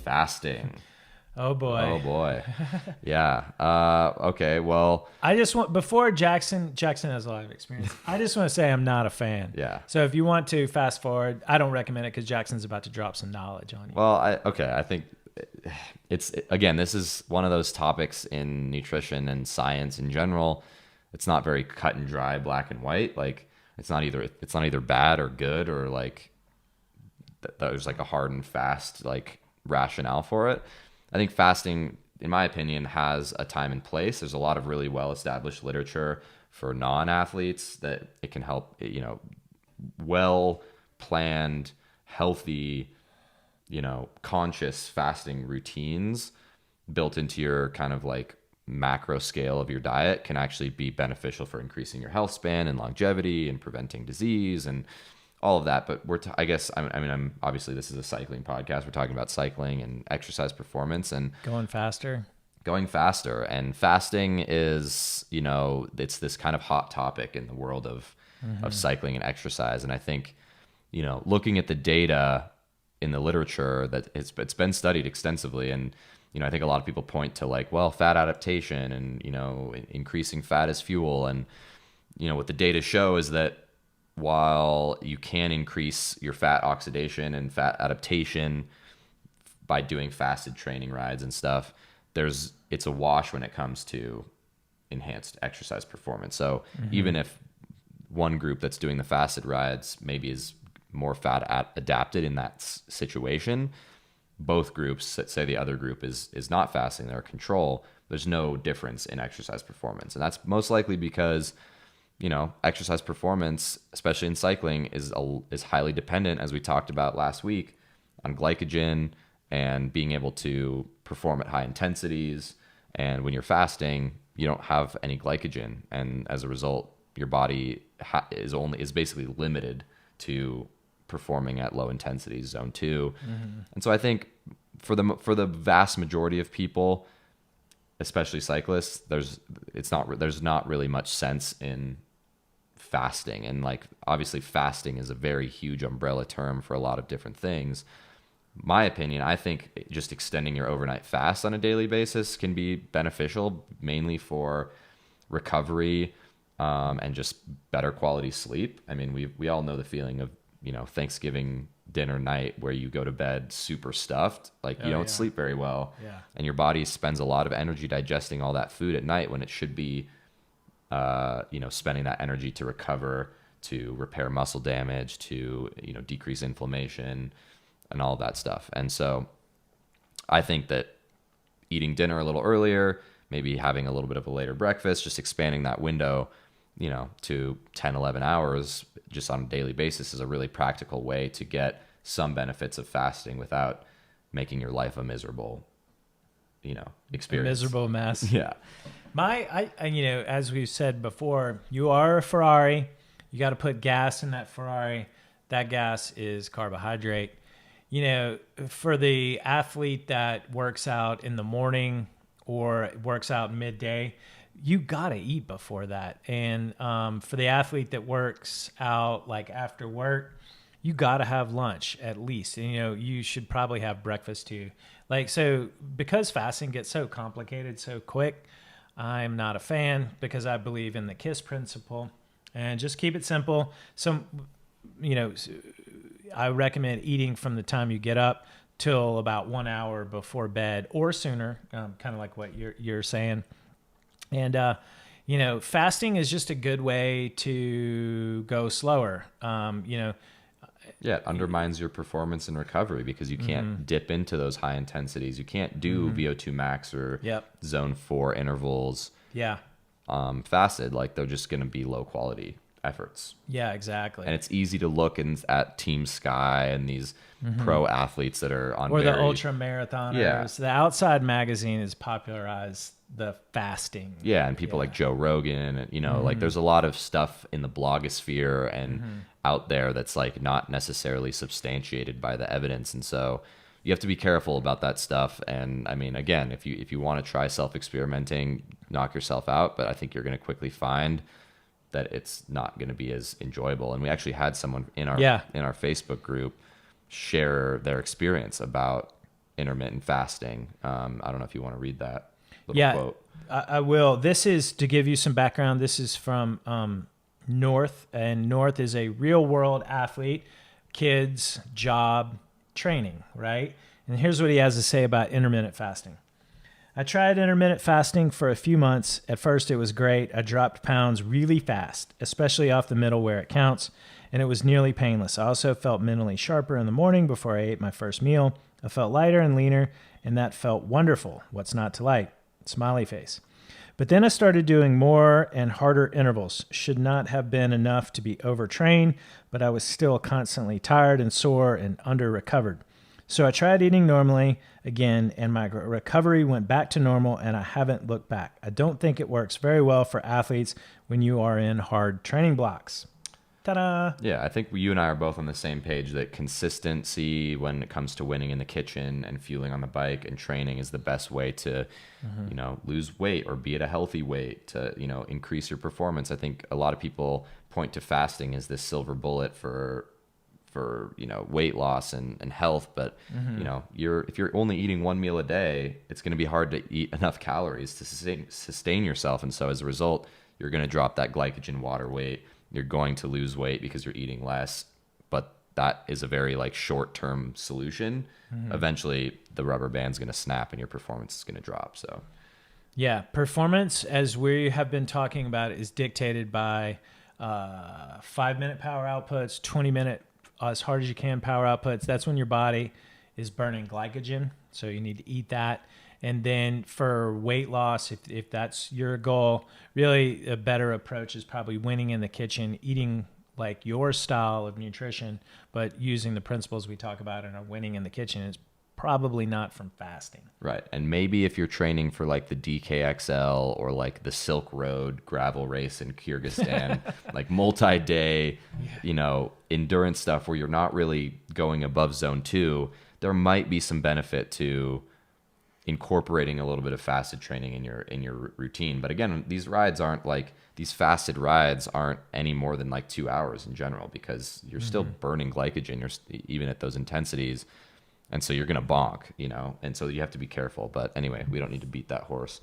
Fasting. Oh boy. Oh boy. Yeah. Okay. Well, I just want, before Jackson has a lot of experience. I just want to say I'm not a fan. Yeah. So if you want to fast forward, I don't recommend it because Jackson's about to drop some knowledge on you. well, I think again, this is one of those topics in nutrition and science in general. It's not very cut and dry, black and white. Like it's not either bad or good, or like there's like a hard and fast like rationale for it. I think fasting, in my opinion, has a time and place. There's a lot of really well-established literature for non-athletes that it can help, well-planned, healthy, conscious fasting routines built into your kind of like macro scale of your diet can actually be beneficial for increasing your health span and longevity and preventing disease and all of that. But I'm obviously this is a cycling podcast. We're talking about cycling and exercise performance and going faster. And fasting is, it's this kind of hot topic in the world of cycling and exercise. And I think, looking at the data in the literature that it's been studied extensively. And, I think a lot of people point to like, well, fat adaptation and, increasing fat as fuel. And, what the data show is that while you can increase your fat oxidation and fat adaptation by doing fasted training rides and stuff, it's a wash when it comes to enhanced exercise performance. So even if one group that's doing the fasted rides maybe is more fat adapted in that situation, both groups, say the other group is not fasting, they're control, there's no difference in exercise performance. And that's most likely because exercise performance, especially in cycling, is highly dependent, as we talked about last week, on glycogen and being able to perform at high intensities. And when you're fasting, you don't have any glycogen, and as a result, your body is basically limited to performing at low intensities, zone 2. And so I think for the vast majority of people, especially cyclists, there's not really much sense in fasting. And like obviously fasting is a very huge umbrella term for a lot of different things. My opinion, I think just extending your overnight fast on a daily basis can be beneficial, mainly for recovery and just better quality sleep. I mean, we all know the feeling of Thanksgiving dinner night where you go to bed super stuffed, like you don't sleep very well, and your body spends a lot of energy digesting all that food at night when it should be spending that energy to recover, to repair muscle damage, to, decrease inflammation and all of that stuff. And so I think that eating dinner a little earlier, maybe having a little bit of a later breakfast, just expanding that window, to 10, 11 hours just on a daily basis is a really practical way to get some benefits of fasting without making your life a miserable, experience. A miserable mess. Yeah. As we've said before, you are a Ferrari. You got to put gas in that Ferrari. That gas is carbohydrate. For the athlete that works out in the morning or works out midday, you got to eat before that. And for the athlete that works out like after work, you got to have lunch at least. And, you should probably have breakfast too. So because fasting gets so complicated so quick, I'm not a fan because I believe in the KISS principle and just keep it simple. So, I recommend eating from the time you get up till about 1 hour before bed or sooner, kind of like what you're saying. And, fasting is just a good way to go slower. Yeah, it undermines your performance and recovery because you can't dip into those high intensities. You can't do VO2 max or zone 4 intervals. Yeah. Fasted, like they're just going to be low quality efforts. Yeah, exactly. And it's easy to look at Team Sky and these pro athletes that are on the ultra marathoners. Yeah. The Outside magazine has popularized the fasting. Yeah, and people like Joe Rogan, and like there's a lot of stuff in the blogosphere and out there that's like not necessarily substantiated by the evidence, and so you have to be careful about that stuff. And I mean, again, if you want to try self-experimenting, knock yourself out, but I think you're going to quickly find that it's not going to be as enjoyable. And we actually had someone in our Facebook group share their experience about intermittent fasting. I don't know if you want to read that little Yeah, quote. I will. This is to give you some background. This is from North, and North is a real world athlete, kids, job, training, right? And here's what he has to say about intermittent fasting. I tried intermittent fasting for a few months. At first, it was great. I dropped pounds really fast, especially off the middle where it counts, and it was nearly painless. I also felt mentally sharper in the morning before I ate my first meal. I felt lighter and leaner, and that felt wonderful. What's not to like? Smiley face. But then I started doing more and harder intervals. Should not have been enough to be overtrained, but I was still constantly tired and sore and under recovered. So I tried eating normally again, and my recovery went back to normal, and I haven't looked back. I don't think it works very well for athletes when you are in hard training blocks. Ta-da! Yeah, I think you and I are both on the same page that consistency when it comes to winning in the kitchen and fueling on the bike and training is the best way to, lose weight or be at a healthy weight to, increase your performance. I think a lot of people point to fasting as this silver bullet for weight loss and health, but if you're only eating one meal a day, it's going to be hard to eat enough calories to sustain yourself, and so as a result, you're going to drop that glycogen water weight. You're going to lose weight because you're eating less, but that is a very short-term solution. Eventually, the rubber band's going to snap and your performance is going to drop. So, yeah, performance, as we have been talking about, is dictated by 5-minute power outputs, 20-minute as hard as you can power outputs. That's when your body is burning glycogen, so you need to eat that. And then for weight loss, if that's your goal, really a better approach is probably winning in the kitchen, eating like your style of nutrition, but using the principles we talk about in our winning in the kitchen. It's probably not from fasting. Right. And maybe if you're training for the DKXL or the Silk Road gravel race in Kyrgyzstan, multi-day, endurance stuff where you're not really going above zone 2, there might be some benefit to incorporating a little bit of fasted training in your routine. But again, these fasted rides aren't any more than 2 hours in general, because you're still burning glycogen, even at those intensities. And so you're going to bonk, and so you have to be careful. But anyway, we don't need to beat that horse.